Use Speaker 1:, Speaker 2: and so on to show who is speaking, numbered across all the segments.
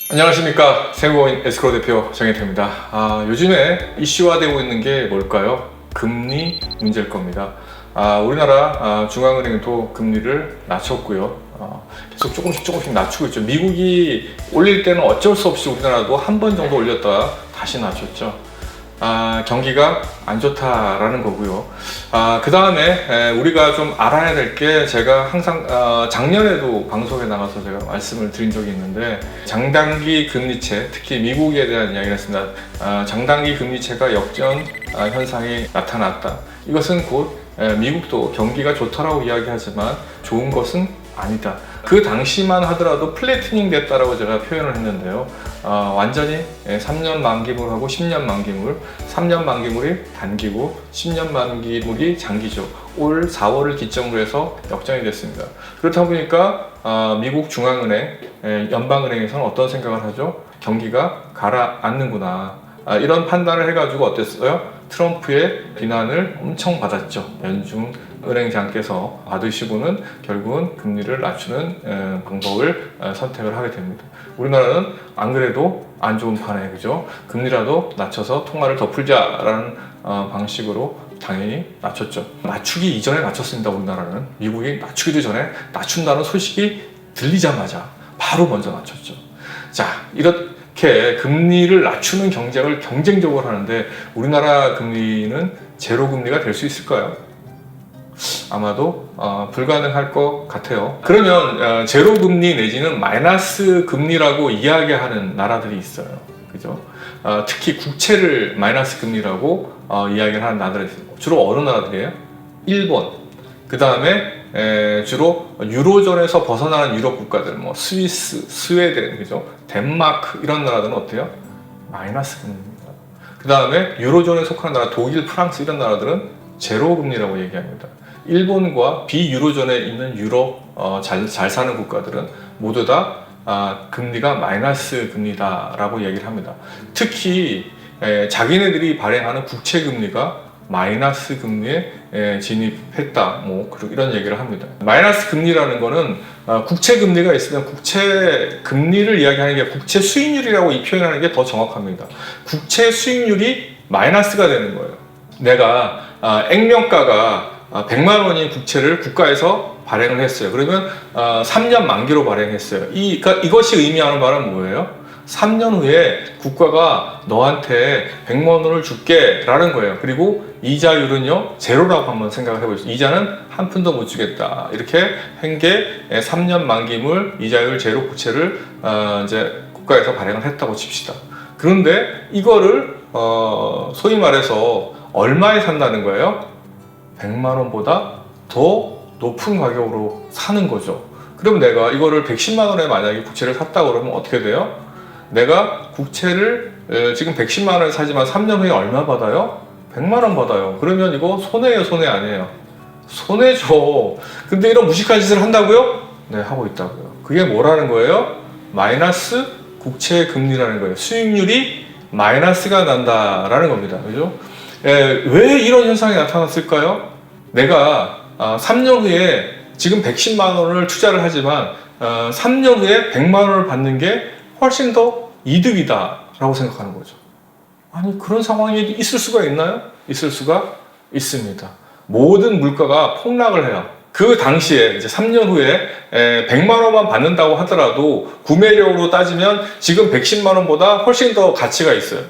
Speaker 1: 안녕하십니까. 세무공인 에스크로 대표 정혜태입니다. 요즘에 이슈화되고 있는 게 뭘까요? 금리 문제일 겁니다. 우리나라 중앙은행도 금리를 낮췄고요. 계속 조금씩 낮추고 있죠. 미국이 올릴 때는 어쩔 수 없이 우리나라도 한 번 정도 올렸다가 다시 낮췄죠. 경기가 안 좋다라는 거고요. 그 다음에 우리가 좀 알아야 될 게, 제가 항상 작년에도 방송에 나가서 제가 말씀을 드린 적이 있는데, 장단기 금리채, 특히 미국에 대한 이야기를 했습니다. 장단기 금리채가 역전 현상이 나타났다. 이것은 곧 미국도 경기가 좋다라고 이야기하지만 좋은 것은 아니다. 그 당시만 하더라도 플래티닝 됐다라고 제가 표현을 했는데요. 완전히 3년 만기물 하고 10년 만기물, 3년 만기물이 단기고 10년 만기물이 장기죠. 올 4월을 기점으로 해서 역전이 됐습니다. 그렇다 보니까 미국 중앙은행, 연방은행에서는 어떤 생각을 하죠? 경기가 가라앉는구나. 이런 판단을 해가지고 어땠어요? 트럼프의 비난을 엄청 받았죠. 연준은행장께서 받으시고는 결국은 금리를 낮추는 방법을 선택을 하게 됩니다. 우리나라는 안 그래도 안 좋은 판에, 그죠? 금리라도 낮춰서 통화를 더 풀자라는 방식으로 당연히 낮췄죠. 낮추기 이전에 낮췄습니다. 우리나라는. 미국이 낮추기도 전에 낮춘다는 소식이 들리자마자 바로 먼저 낮췄죠. 자, 이렇게 금리를 낮추는 경쟁을 경쟁적으로 하는데, 우리나라 금리는 제로 금리가 될 수 있을까요? 아마도 불가능할 것 같아요. 그러면 제로 금리 내지는 마이너스 금리라고 이야기하는 나라들이 있어요. 그죠? 특히 국채를 마이너스 금리라고 이야기를 하는 나라들이 있어요. 주로 어느 나라들이에요? 일본. 그 다음에 주로 유로존에서 벗어나는 유럽 국가들, 뭐 스위스, 스웨덴, 그죠? 덴마크, 이런 나라들은 어때요? 마이너스 금리입니다. 그 다음에 유로존에 속하는 나라, 독일, 프랑스, 이런 나라들은 제로 금리라고 얘기합니다. 일본과 비유로존에 있는 유럽 잘 사는 국가들은 모두 다 금리가 마이너스 금리다라고 얘기를 합니다. 특히 자기네들이 발행하는 국채 금리가 마이너스 금리에 진입했다, 뭐 이런 얘기를 합니다. 마이너스 금리라는 거는 국채 금리가 있으면 국채 금리를 이야기하는 게 국채 수익률이라고 이 표현하는 게 더 정확합니다. 국채 수익률이 마이너스가 되는 거예요. 내가 액면가가 100만 원인 국채를 국가에서 발행을 했어요. 그러면 3년 만기로 발행했어요. 그러니까 이것이 의미하는 바는 뭐예요? 3년 후에 국가가 너한테 100만 원을 줄게 라는 거예요. 그리고 이자율은요, 제로라고 한번 생각을 해보세요. 이자는 한 푼도 못 주겠다. 이렇게 한 게 3년 만기물 이자율 제로 국채를 이제 국가에서 발행을 했다고 칩시다. 그런데 이거를 소위 말해서 얼마에 산다는 거예요? 100만 원보다 더 높은 가격으로 사는 거죠. 그럼 내가 이거를 110만 원에 만약에 국채를 샀다 그러면 어떻게 돼요? 내가 국채를 지금 110만 원에 사지만 3년 후에 얼마 받아요? 100만 원 받아요. 그러면 이거 손해예요, 손해 아니에요? 손해죠. 근데 이런 무식한 짓을 한다고요? 네, 하고 있다고요. 그게 뭐라는 거예요? 마이너스 국채 금리라는 거예요. 수익률이 마이너스가 난다라는 겁니다. 그죠? 왜 이런 현상이 나타났을까요? 내가 3년 후에 지금 110만 원을 투자를 하지만 3년 후에 100만 원을 받는 게 훨씬 더 이득이다 라고 생각하는 거죠. 아니, 그런 상황이 있을 수가 있나요? 있을 수가 있습니다. 모든 물가가 폭락을 해요. 그 당시에 이제 3년 후에 100만 원만 받는다고 하더라도 구매력으로 따지면 지금 110만 원보다 훨씬 더 가치가 있어요.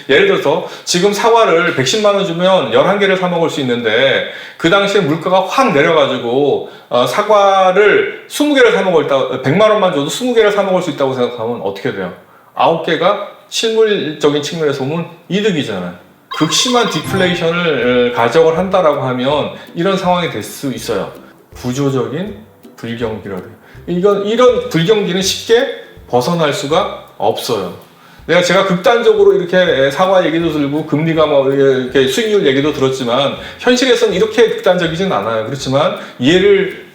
Speaker 1: 예를 들어서 지금 사과를 110만 원 주면 11개를 사 먹을 수 있는데, 그 당시에 물가가 확 내려가지고 사과를 20개를 사 먹을 100만 원만 줘도 20개를 사 먹을 수 있다고 생각하면 어떻게 돼요? 9개가 실물적인 측면에서 보면 이득이잖아요. 극심한 디플레이션을 가정을 한다라고 하면 이런 상황이 될 수 있어요. 구조적인 불경기라고 해요. 이런 불경기는 쉽게 벗어날 수가 없어요. 제가 극단적으로 이렇게 사과 얘기도 들고 금리가 뭐 이렇게 수익률 얘기도 들었지만, 현실에서는 이렇게 극단적이진 않아요. 그렇지만 이해를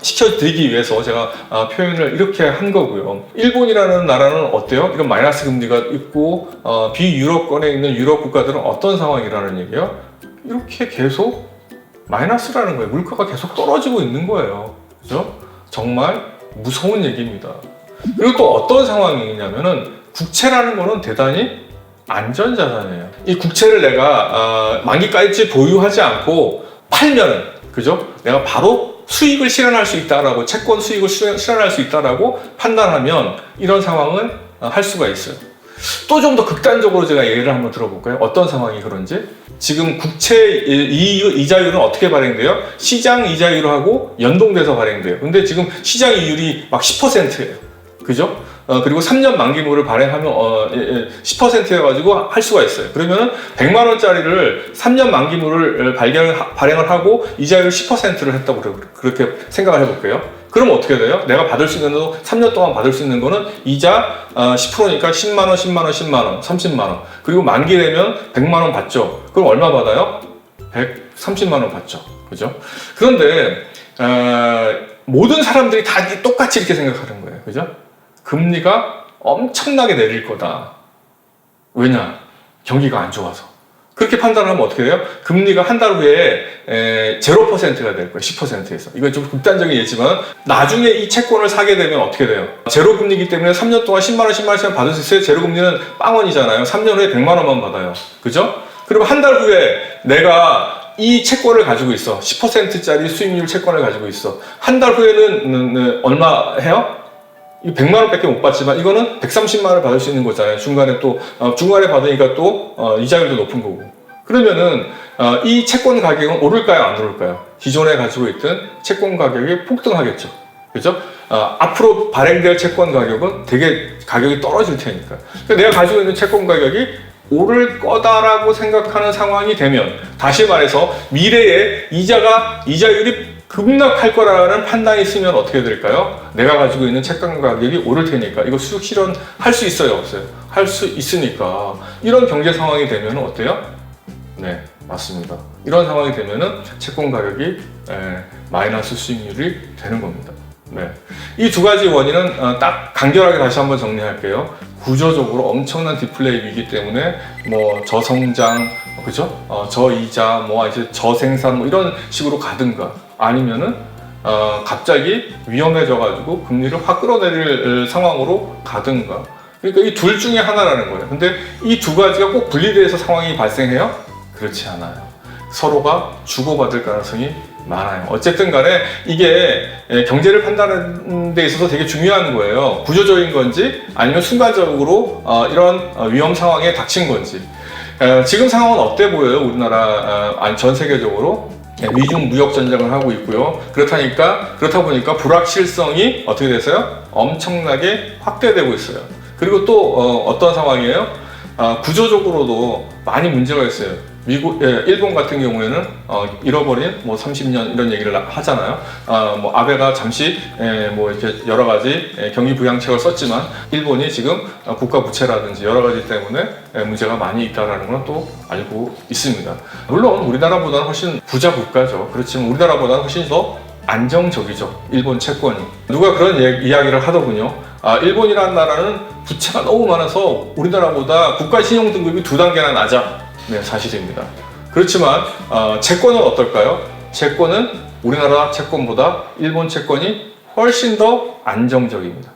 Speaker 1: 시켜드리기 위해서 제가 표현을 이렇게 한 거고요. 일본이라는 나라는 어때요? 이런 마이너스 금리가 있고 비유럽권에 있는 유럽 국가들은 어떤 상황이라는 얘기예요? 이렇게 계속 마이너스라는 거예요. 물가가 계속 떨어지고 있는 거예요. 그죠? 정말 무서운 얘기입니다. 그리고 또 어떤 상황이냐면은 국채라는 거는 대단히 안전자산이에요. 이 국채를 내가 만기까지 보유하지 않고 팔면은, 그죠? 내가 바로 수익을 실현할 수 있다라고, 채권 수익을 실현할 수 있다라고 판단하면 이런 상황은 할 수가 있어요. 또 좀 더 극단적으로 제가 예를 한번 들어볼까요? 어떤 상황이 그런지. 지금 국채 이자율은 어떻게 발행돼요? 시장 이자율하고 연동돼서 발행돼요. 근데 지금 시장 이율이 막 10%예요. 그죠? 그리고 3년 만기물을 발행하면 10%여가지고 할 수가 있어요. 그러면 100만 원짜리를 3년 만기물을 발행을 하고 이자율 10%를 했다고 그렇게 생각을 해볼게요. 그럼 어떻게 돼요? 내가 받을 수 있는 거, 3년 동안 받을 수 있는 거는 이자 10%니까 10만 원, 10만 원, 10만 원, 30만 원. 그리고 만기 되면 100만 원 받죠. 그럼 얼마 받아요? 130만 원 받죠. 그죠? 그런데 모든 사람들이 다 똑같이 이렇게 생각하는 거예요. 그죠? 금리가 엄청나게 내릴 거다. 왜냐? 경기가 안 좋아서. 그렇게 판단하면 어떻게 돼요? 금리가 한 달 후에 0%가 될 거예요. 10%에서. 이건 좀 극단적인 예지만 나중에 이 채권을 사게 되면 어떻게 돼요? 제로 금리이기 때문에 3년 동안 10만 원, 10만 원씩 받을 수 있어요. 제로 금리는 빵원이잖아요. 3년 후에 100만 원만 받아요. 그죠? 그리고 한 달 후에 내가 이 채권을 가지고 있어. 10%짜리 수익률 채권을 가지고 있어. 한 달 후에는 얼마 해요? 100만 원밖에 못 받지만 이거는 130만 원을 받을 수 있는 거잖아요. 중간에 또 중간에 받으니까 또 이자율도 높은 거고. 그러면은 이 채권 가격은 오를까요, 안 오를까요? 기존에 가지고 있던 채권 가격이 폭등하겠죠. 그죠? 앞으로 발행될 채권 가격은 되게 가격이 떨어질 테니까. 그러니까 내가 가지고 있는 채권 가격이 오를 거다라고 생각하는 상황이 되면, 다시 말해서 미래에 이자율이 급락할 거라는 판단이 있으면 어떻게 될까요? 내가 가지고 있는 채권 가격이 오를 테니까 이거 수익 실현할 수 있어요, 없어요? 할 수 있으니까. 이런 경제 상황이 되면 어때요? 네, 맞습니다. 이런 상황이 되면은 채권 가격이 마이너스 수익률이 되는 겁니다. 네. 이 두 가지 원인은 딱 간결하게 다시 한번 정리할게요. 구조적으로 엄청난 디플레이이기 때문에 뭐 저성장, 그죠? 저이자, 뭐 이제 저생산 뭐 이런 식으로 가든가, 아니면은 갑자기 위험해져가지고 금리를 확 끌어내릴 상황으로 가든가. 그러니까 이 둘 중에 하나라는 거예요. 근데 이 두 가지가 꼭 분리돼서 상황이 발생해요? 그렇지 않아요. 서로가 주고받을 가능성이 많아요. 어쨌든 간에 이게 경제를 판단하는 데 있어서 되게 중요한 거예요. 구조적인 건지 아니면 순간적으로 이런 위험 상황에 닥친 건지. 지금 상황은 어때 보여요? 우리나라, 아니 전 세계적으로 미중 무역 전쟁을 하고 있고요. 그렇다 보니까 불확실성이 어떻게 돼서요? 엄청나게 확대되고 있어요. 그리고 또 어떤 상황이에요? 구조적으로도 많이 문제가 있어요. 일본 같은 경우에는 잃어버린 뭐 30년 이런 얘기를 하잖아요. 뭐 아베가 잠시 뭐 이렇게 여러 가지 경기 부양책을 썼지만 일본이 지금 국가 부채라든지 여러 가지 때문에 문제가 많이 있다라는 건 또 알고 있습니다. 물론 우리나라보다는 훨씬 부자 국가죠. 그렇지만 우리나라보다는 훨씬 더 안정적이죠. 일본 채권이. 누가 그런 이야기를 하더군요. 일본이라는 나라는 부채가 너무 많아서 우리나라보다 국가 신용 등급이 2단계나 낮아. 네, 사실입니다. 그렇지만 채권은 어떨까요? 채권은 우리나라 채권보다 일본 채권이 훨씬 더 안정적입니다.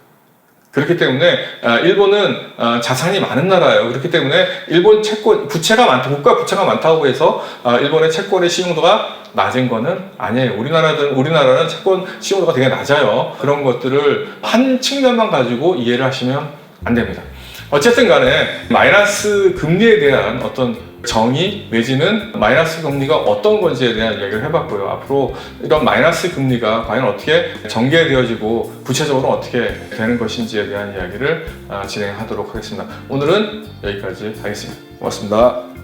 Speaker 1: 그렇기 때문에 일본은 자산이 많은 나라예요. 그렇기 때문에 일본 채권 부채가 많다, 국가 부채가 많다고 해서 일본의 채권의信用도가 낮은 거는 아니에요. 우리나라는 채권信用도가 되게 낮아요. 그런 것들을 한 측면만 가지고 이해를 하시면 안 됩니다. 어쨌든 간에 마이너스 금리에 대한 어떤 정의 내지는 마이너스 금리가 어떤 건지에 대한 이야기를 해봤고요. 앞으로 이런 마이너스 금리가 과연 어떻게 전개되어지고 구체적으로 어떻게 되는 것인지에 대한 이야기를 진행하도록 하겠습니다. 오늘은 여기까지 하겠습니다. 고맙습니다.